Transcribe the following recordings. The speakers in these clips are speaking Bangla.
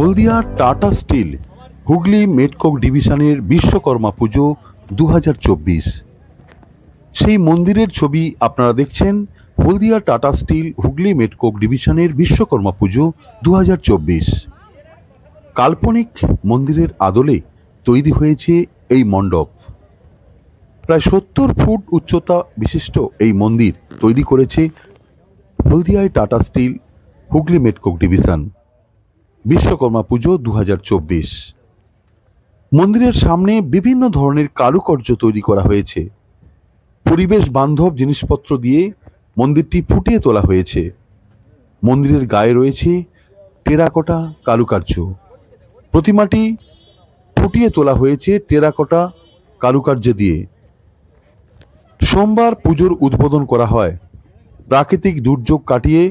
হলদিয়া টাটা স্টিল হুগলি মেটকক ডিভিশনের বিশ্বকর্মা পুজো 2024। সেই মন্দিরের ছবি আপনারা দেখছেন। হলদিয়া টাটা স্টিল হুগলি মেটকক ডিভিশনের বিশ্বকর্মা পুজো 2024। কাল্পনিক মন্দিরের আদলে তৈরি হয়েছে এই মণ্ডপ। প্রায় 70 ফুট উচ্চতা বিশিষ্ট এই মন্দির তৈরি করেছে হলদিয়ায় Tata steel Hooghly metcoke division. Vishwakarma Puja 2024। মন্দিরের সামনে বিভিন্ন ধরনের কারুকার্য তৈরি করা হয়েছে। পরিবেশ বান্ধব জিনিসপত্র দিয়ে মন্দিরটি ফুটিয়ে তোলা হয়েছে। মন্দিরের গায়ে রয়েছে টেরাকোটা কারুকার্য। প্রতিমাটি ফুটিয়ে তোলা হয়েছে টেরাকোটা কারুকার্য দিয়ে। সোমবার পুজোর উদ্বোধন করা হয়। প্রাকৃতিক দুর্যোগ কাটিয়ে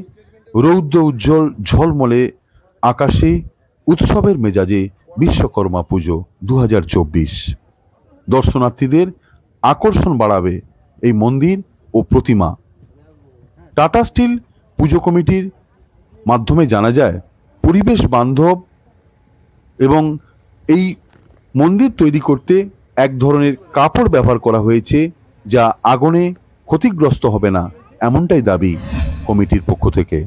রৌদ্র উজ্জ্বল ঝলমলে আকাশে উৎসবের মেজাজে বিশ্বকর্মা পুজো 2024। দর্শনার্থীদের আকর্ষণ বাড়াবে এই মন্দির ও প্রতিমা। টাটা স্টিল পুজো কমিটির মাধ্যমে জানা যায়, পরিবেশ বান্ধব এবং এই মন্দির তৈরি করতে এক ধরনের কাপড় ব্যবহার করা হয়েছে, যা আগুনে ক্ষতিগ্রস্ত হবে না, এমনটাই দাবি কমিটির পক্ষ থেকে।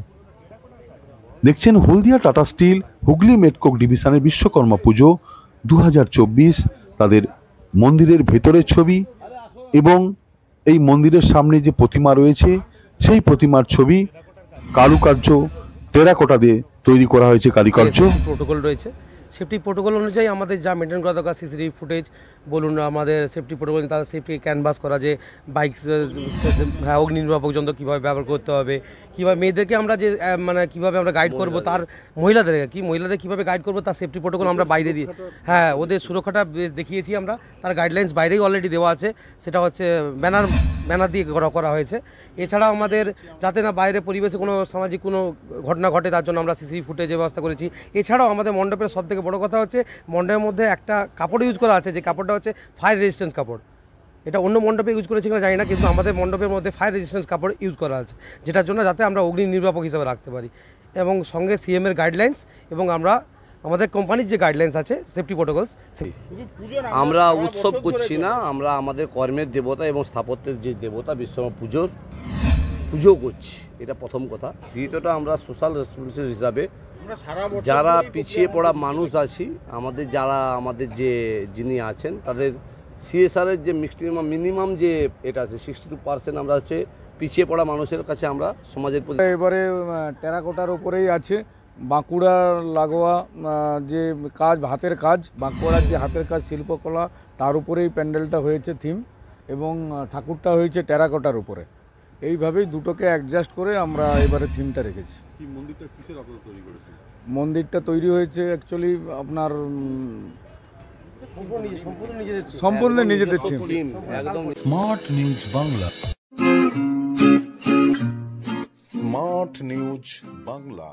দেখছেন হলদিয়া টাটা স্টিল হুগলি মেটকক ডিভিশনের বিশ্বকর্মা পুজো 2024। তাদের মন্দিরের ভেতরের ছবি এবং এই মন্দিরের সামনে যে প্রতিমা রয়েছে সেই প্রতিমার ছবি কারুকার্য টেরাকোটা দিয়ে তৈরি করা হয়েছে। কারুকার্য প্রোটোকল রয়েছে, সেফটি প্রোটোকল অনুযায়ী আমাদের যা মেনটেন করা দরকার, সিসিটিভি ফুটেজ বলুন, আমাদের সেফটি প্রোটোকল, তাদের সেফটি ক্যানভাস করা, যে বাইক অগ্নি নির্বাপক যন্ত্র কীভাবে ব্যবহার করতে হবে, কীভাবে মেয়েদেরকে আমরা যে মানে কীভাবে আমরা গাইড করবো, তার মহিলাদের কীভাবে গাইড করবো তার সেফটি প্রোটোকল আমরা বাইরে দিয়ে, হ্যাঁ ওদের সুরক্ষাটা দেখিয়েছি আমরা। তার গাইডলাইন্স বাইরেই অলরেডি দেওয়া আছে, সেটা হচ্ছে ব্যানার দিয়ে করা হয়েছে। এছাড়াও আমাদের যাতে না বাইরে পরিবেশে কোনো সামাজিক কোনো ঘটনা ঘটে, তার জন্য আমরা সিসিটিভি ফুটেজের ব্যবস্থা করেছি। এছাড়াও আমাদের মণ্ডপের সবথেকে বড় কথা হচ্ছে, মণ্ডপের মধ্যে একটা কাপড় ইউজ করা আছে, যে কাপড়টা হচ্ছে ফায়ার রেজিস্ট্যান্স কাপড়। এটা অন্য মণ্ডপে ইউজ করেছি কিনা জানি না, কিন্তু আমাদের মণ্ডপের মধ্যে ফায়ার রেজিস্ট্যান্স কাপড় ইউজ করা আছে, যেটার জন্য যাতে আমরা অগ্নি নির্বাপক হিসাবে রাখতে পারি। এবং সঙ্গে সিএমের গাইডলাইন্স এবং আমাদের কোম্পানির যে গাইডলাইন্স আছে সেফটি প্রোটোকলস। আমরা উৎসব করছি না, আমরা আমাদের কর্মের দেবতা এবং স্থাপত্যের যে দেবতা বিশ্বকর্মা পুজো করছি, এটা প্রথম কথা। দ্বিতীয়টা, আমরা সোশ্যাল রেসপন্সিবিলিটি হিসাবে যারা পিছিয়ে পড়া মানুষ আছি, আমাদের যে যিনি আছেন তাদের সিএসআরের যে মিনিমাম যে এটা আছে 62% আমরা হচ্ছে পিছিয়ে পড়া মানুষের কাছে আমরা সমাজের প্রতি। এবারে টেরাকোটার উপরেই আছে বাঁকুড়ার লাগোয়া যে কাজ, হাতের কাজ, বাঁকুড়ার যে হাতের কাজ শিল্পকলা, তার উপরেই প্যান্ডেলটা হয়েছে থিম, এবং ঠাকুরটা হয়েছে টেরাকোটার উপরে। এইভাবেই দুটোকে অ্যাডজাস্ট করে আমরা এবারে থিমটা রেখেছি। মন্দিরটা তৈরি হয়েছে অ্যাকচুয়ালি আপনার সম্পূর্ণ নিজেদের theme. Smart news Bangla. Smart news Bangla.